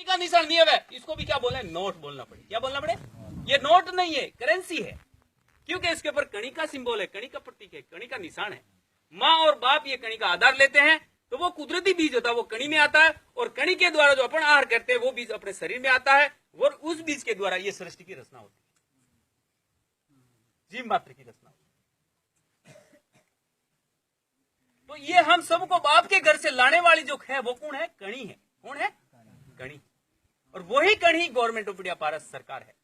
का निशान नहीं है, इसको भी क्या बोले, नोट बोलना पड़े। क्या बोलना पड़े? ये नोट नहीं है, करेंसी है, क्योंकि इसके ऊपर कणी का सिंबल है, कणी का प्रतीक है, कणी का निशान है। माँ और बाप ये कणी का आधार लेते हैं, तो वो कुदरती बीज होता है, वो कणी में आता है, और कणी के द्वारा जो अपन आहार करते हैं वो बीज अपने शरीर में आता है, और उस बीज के द्वारा ये सृष्टि की रचना होती है, जीव मात्र की रचना होती है। तो ये हम सबको बाप के घर से लाने वाली जो है वो कौन है? कणी है। कौन है? कणी। और वही कणी गवर्नमेंट ऑफ इंडिया, भारत सरकार है।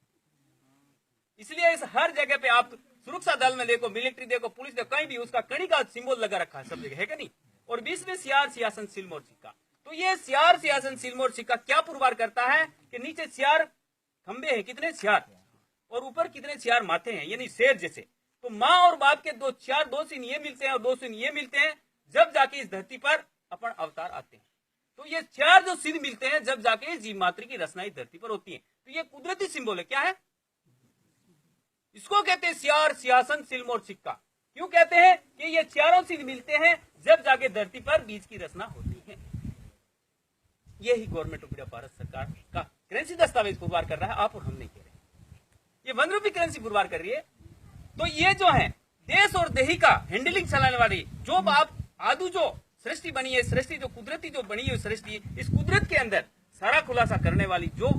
इसलिए इस हर जगह पे आप सुरक्षा दल में देखो, मिलिट्री देखो, पुलिस देखो, कहीं भी उसका कणी का सिंबल लगा रखा है, सब जगह है कि नहीं? और बीच में सियार, सियासन, सिलमोर, सिक्का। तो ये सियार, सियासन, सिलमोर, सिक्का क्या पुरवार करता है कि नीचे सियार खंबे हैं, कितने? सियार, और ऊपर कितने? सियार माथे हैं, यानी शेर जैसे। तो माँ और बाप के दो सियार, दो सिन ये मिलते हैं और दो सिन ये मिलते हैं, जब जाके इस धरती पर अपन अवतार आते हैं। तो ये चार जो सिन मिलते हैं जब जाके जीव मात्र की रचना इस धरती पर होती है। तो ये कुदरती सिंबल है। क्या है? इसको कहते हैं सियार, सियासन, सिलमोर, सिक्का। क्यों कहते हैं कि ये चारों सिन मिलते हैं जब जाके धरती पर बीज की रचना होती है। यही गवर्नमेंट ऑफ इंडिया, भारत सरकार का करेंसी दस्तावेज पुरवार कर रहा है, आप और हम नहीं कह रहे। ये 1 रुपये करेंसी पुरवार कर रही है। तो ये जो है देश और देही का हैंडलिंग चलाने वाली जो बाप आदू जो सृष्टि बनी है, सृष्टि जो कुदरती जो बनी है सृष्टि, इस कुदरत के अंदर सारा खुलासा करने वाली जो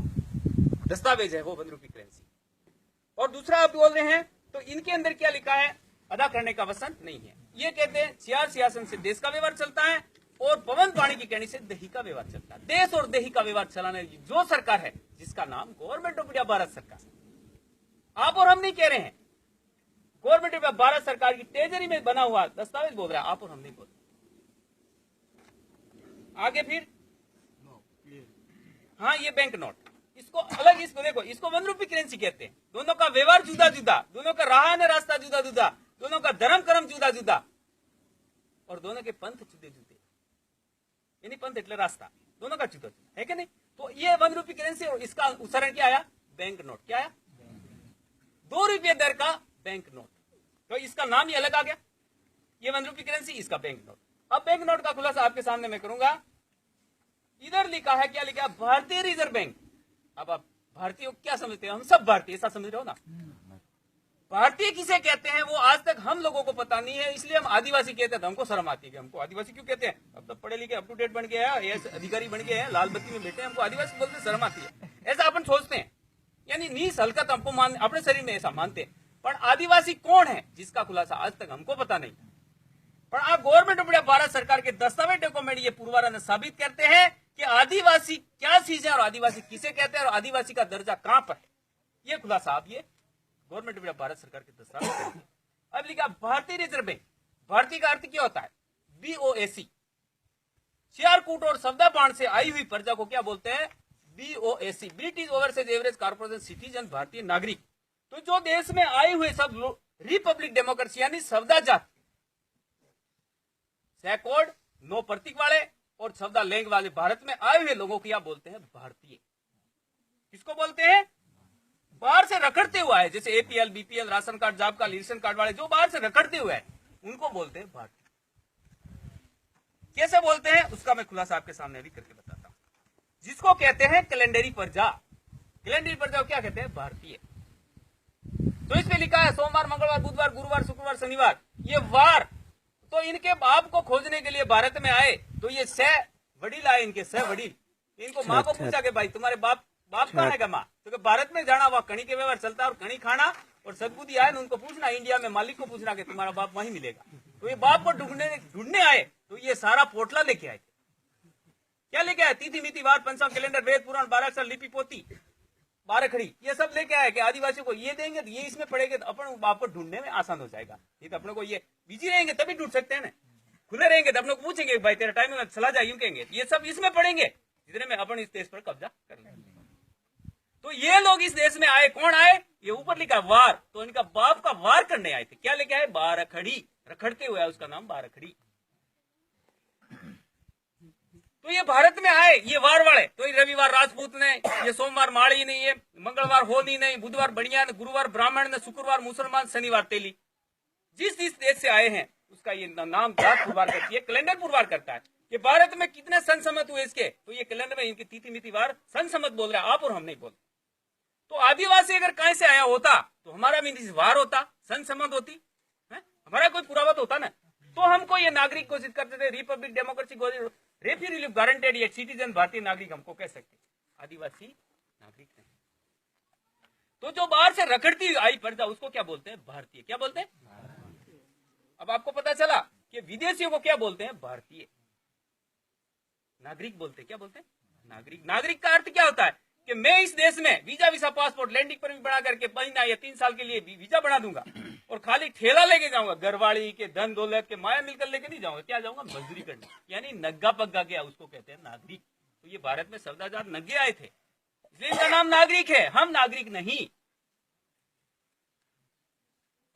दस्तावेज है वो 1 रुपये करेंसी। और दूसरा आप बोल रहे हैं तो इनके अंदर क्या लिखा है? अदा करने का वचन नहीं है। ये कहते हैं सियार, सियासन से देश का व्यवहार चलता है, और पवन वाणी की कहनी से दही का व्यवहार चलता है। देश और दही का व्यवहार चलाने की जो सरकार है, जिसका नाम गवर्नमेंट ऑफ इंडिया, भारत सरकार। आप और हम नहीं कह रहे हैं, गवर्नमेंट ऑफ इंडिया, भारत सरकार की ट्रेजरी में बना हुआ दस्तावेज बोल रहा है, आप और हम नहीं बोल रहे। आगे फिर हाँ, ये बैंक नोट, इसको अलग, इसको देखो, इसको 1 रुपये करेंसी कहते हैं। दोनों का व्यवहार जुदा जुदा, दोनों का राह ने रास्ता जुदा जुदा, दोनों का धर्म कर्म जुदा जुदा, और दोनों के पंथ जुदे जुदे, यानी पंथ એટલે रास्ता, दोनों का जुदा जुदा है कि नहीं? तो ये 1 रुपये करेंसी, और इसका उच्चारण क्या आया? Bank note. क्या आया? 2 रुपये दर का बैंक नोट। तो इसका नाम ही अलग आ गया, ये 1 रुपये करेंसी, इसका बैंक नोट। अब बैंक नोट का खुलासा आपके सामने मैं करूंगा। इधर लिखा है, क्या लिखा है? भारतीय रिजर्व बैंक। अब आप भारतीय क्या समझते हैं? हम सब भारतीय, ऐसा समझ रहे हो ना? भारतीय किसे कहते हैं वो आज तक हम लोगों को पता नहीं है, इसलिए हम आदिवासी कहते हैं। हमको शर्म आती है कि हमको आदिवासी क्यों कहते हैं। अब तो पढ़े लिखे अप टू डेट बन गया है, अधिकारी बन गए हैं, लाल बत्ती में बैठे हैं, हमको आदिवासी बोलते शर्म आती है, ऐसा अपन सोचते हैं। यानी नीच हलकत हमको अपने शरीर में ऐसा मानते हैं। पर आदिवासी कौन है जिसका खुलासा आज तक हमको पता नहीं। पर आप गवर्नमेंट ऑफ इंडिया, भारत सरकार के दस्तावेज डॉक्यूमेंट ये पुरवारा साबित करते हैं कि आदिवासी क्या चीज है और आदिवासी किसे कहते हैं और आदिवासी का दर्जा कहां पर है। ये खुलासा आप ये गवर्नमेंट ऑफ इंडिया, भारत सरकार के दस्तावेज करते हैं। अब लिखा भारतीय रिजर्व बैंक। भारतीय का अर्थ क्या होता है? BOAC। सियारकूट और सवदा बाण से आई हुई प्रजा को क्या बोलते हैं? BOAC, British overseas average corporation citizen, भारतीय नागरिक। तो जो देश में आए हुए सब लोग रिपब्लिक डेमोक्रेसी यानी सवदा जात, सैकोड, नो प्रतीक वाले और सवदा लैंग वाले भारत में आए हुए लोगों को क्या बोलते हैं? भारतीय। किसको बोलते हैं? बाहर से रखड़ते हुआ है, जैसे APL, BPL, ration card, job card, ration card वाले जो बाहर से रखड़ते हुए हैं, उनको बोलते हैं भारतीय। कैसे बोलते हैं उसका मैं खुलासा आपके सामने भी करके बताता हूं। जिसको कहते हैं कैलेंडरी प्रजा, कैलेंडरी प्रजा को क्या कहते हैं? भारतीय। तो इसमें लिखा है सोमवार, मंगलवार, बुधवार, गुरुवार, शुक्रवार, शनिवार, ये वार। तो इनके बाप को खोजने के लिए भारत में आए, तो ये 6 वडील आए, इनके 6 वडील। इनको माँ को पूछा कि भाई तुम्हारे बाप कहाँ है? माँ तो भारत में जाना, वहां कणी के व्यवहार चलता है और कणी खाना, और सदबुद्धि आए ना उनको पूछना, इंडिया में मालिक को पूछना कि तुम्हारा बाप वहीं मिलेगा। तो ये बाप को ढूंढने आए, तो ये सारा पोटला लेके आए थे। क्या लेके आए? तिथि मिति वार पंचांग कैलेंडर वेद पुराण 12 अक्षर लिपि पोती 12 खड़ी, ये सब लेके आए कि आदिवासियों को ये देंगे तो ये इसमें पड़ेगा, तो अपन बाप को ढूंढने में आसान हो जाएगा। नहीं तो अपने को ये बिजी रहेंगे तभी ढूंढ सकते हैं ना, खुले रहेंगे तो अपने को पूछेंगे भाई तेरा टाइम में चला जाए, यूं कहेंगे। ये सब इसमें पड़ेंगे जितने में अपन इस देश पर कब्जा कर लेंगे। तो ये लोग इस देश में आए, कौन आए? ये ऊपर लिखा वार, तो इनका बाप का वार करने आए थे। क्या लेके आए? 12 खड़ी, रखड़ते हुए उसका नाम 12 खड़ी। तो ये भारत में आए, ये वार वाले। तो ये रविवार राजपूत ने, ये सोमवार माड़ी नहीं है, मंगलवार होली नहीं, बुधवार बढ़िया ने, गुरुवार ब्राह्मण ने, शुक्रवार मुसलमान, शनिवार तेली। जिस देश से आए हैं उसका ये नाम जात पुरवार करती है, कैलेंडर पुरवार करता है। कि भारत में कितने संसमत हुए इसके, तो ये कैलेंडर में इनकी तिथि मिति वार संसमत बोल रहे हैं आप और हम नहीं बोल। तो आदिवासी अगर कहीं से आया होता तो हमारा भी वार होता, संसमत होती है? हमारा कोई पुरावा तो होता ना। तो हमको ये नागरिक घोषित करते थे, रिपब्लिक डेमोक्रेसी रेफी रिलीफ गारंटेड एक सिटीजन, भारतीय नागरिक हमको कह सकते, आदिवासी नागरिक नहीं। तो जो बाहर से रखड़ती आई प्रजा उसको क्या बोलते हैं? भारतीय। क्या बोलते हैं? अब आपको पता चला कि विदेशियों को क्या बोलते हैं? भारतीय। नागरिक बोलते हैं, क्या बोलते हैं? नागरिक। नागरिक का अर्थ क्या होता है कि मैं इस देश में visa visa passport landing permit बना करके महीना या 3 साल के लिए वीजा बना दूंगा और खाली ठेला लेके जाऊंगा, घरवाली के धन दौलत के माया मिलकर लेके नहीं जाऊंगा, क्या जाऊंगा? मजदूरी करने, यानी नग्गा पग्गा गया, उसको कहते हैं नागरिक। तो ये भारत में शब्दाचार नग्गे आए थे, इसलिए इनका नाम नागरिक है, हम नागरिक नहीं।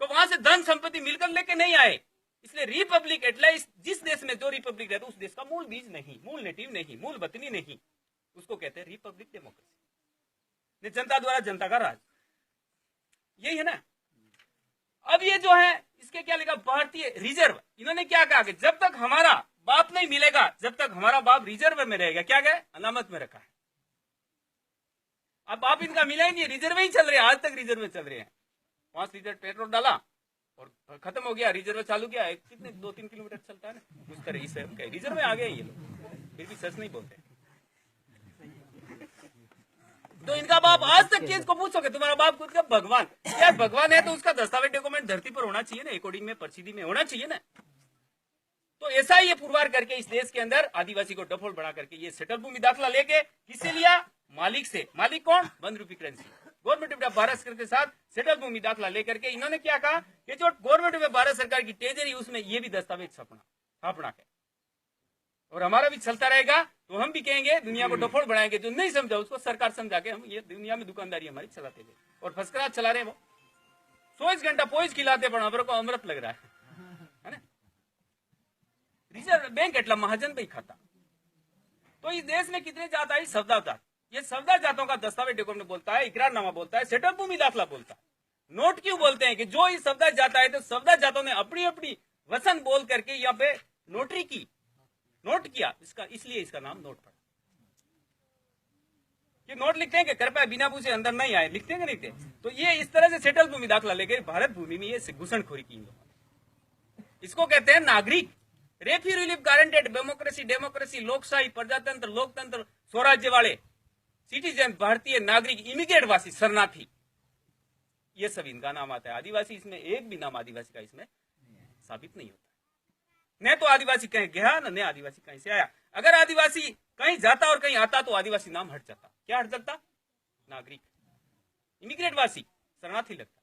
तो वहां से धन संपत्ति मिलकर लेके नहीं आए, इसलिए रिपब्लिक एटलाइज जिस देश में जो रिपब्लिक रहता है उस देश का मूल बीज नहीं, मूल नेटिव नहीं, मूल वतनी नहीं, उसको कहते हैं रिपब्लिक डेमोक्रेसी। जनता द्वारा जनता का राज, यही है ना। अब ये जो है इसके क्या लिखा? भारतीय रिजर्व। इन्होंने क्या कहा कि जब तक हमारा बाप नहीं मिलेगा, जब तक हमारा बाप रिजर्व में रहेगा, क्या गया? अनामत में रखा है। अब बाप इनका मिला ही नहीं, रिजर्व ही चल रहे हैं, आज तक रिजर्व में चल रहे हैं। 5 लीटर पेट्रोल डाला और खत्म हो गया, रिजर्व चालू किया, कितने 2-3 किलोमीटर चलता है ना, उस तरह से रिजर्व में आ गए ये लोग, फिर भी सच नहीं बोलते। तो इनका बाप, आज तक केस को पूछोगे तुम्हारा बाप खुद का भगवान, यार भगवान है तो उसका दस्तावेज डॉक्यूमेंट धरती पर होना चाहिए ना, अकॉर्डिंग में परिस्थिति में होना चाहिए ना। तो ऐसा ही ये पुरवार करके इस देश के अंदर आदिवासी को डफोल बना करके ये सेटल भूमि दाखिला लेके किससे लिया? मालिक से। मालिक कौन? बंद रूपी करेंसी। गवर्नमेंट ऑफ भारत सरकार के साथ सेटल भूमि दाखिला लेकर के इन्होंने क्या कहा कि जो गवर्नमेंट ऑफ भारत सरकार की ट्रेजरी उसमें ये भी दस्तावेज छापना है और हमारा भी चलता रहेगा। तो हम भी कहेंगे, दुनिया को डफोड़ बनाएंगे, जो नहीं समझा उसको सरकार समझा के हम ये दुनिया में दुकानदारी हमारी चलाते थे और फर्स्ट क्लास चला रहे। वो 24 घंटा पोइज खिलाते पण हमारे को अमृत लग रहा है ना। रिजर्व बैंक एटला महाजन भाई खाता। तो इस देश में कितने जात आई? 14 जात। ये 14 जातों का दस्तावेज डॉक्यूमेंट बोलता है, इकरारनामा बोलता है, सेटल भूमि दाखिला बोलता है। नोट क्यों बोलते हैं कि जो इस 14 जात आए तो 14 जातों ने अपनी अपनी वचन बोल करके यहाँ पे नोटरी की, नोट किया, इसलिए इसका नाम नोट पड़ा। कि नोट लिखते हैं कि कृपया बिना पूछे अंदर नहीं आए, लिखते हैं कि लिखते? तो ये इस तरह से सेटल भूमि दाखिला लेके भारत भूमि में ये घुसनखोरी की। इसको कहते हैं नागरिक। रेफी रिलीफ गारंटेड डेमोक्रेसी, डेमोक्रेसी लोकशाही, प्रजातंत्र, लोकतंत्र, स्वराज्य वाले सिटीजन, भारतीय नागरिक, इमिग्रेट वासी, शरणार्थी, ये सब इनका नाम आता है। आदिवासी इसमें एक भी नाम आदिवासी का इसमें साबित नहीं होता। न तो आदिवासी कहीं गया न आदिवासी कहीं से आया। अगर आदिवासी कहीं जाता और कहीं आता तो आदिवासी नाम हट जाता। क्या हट जाता? नागरिक, इमिग्रेट वासी, शरणार्थी लगता।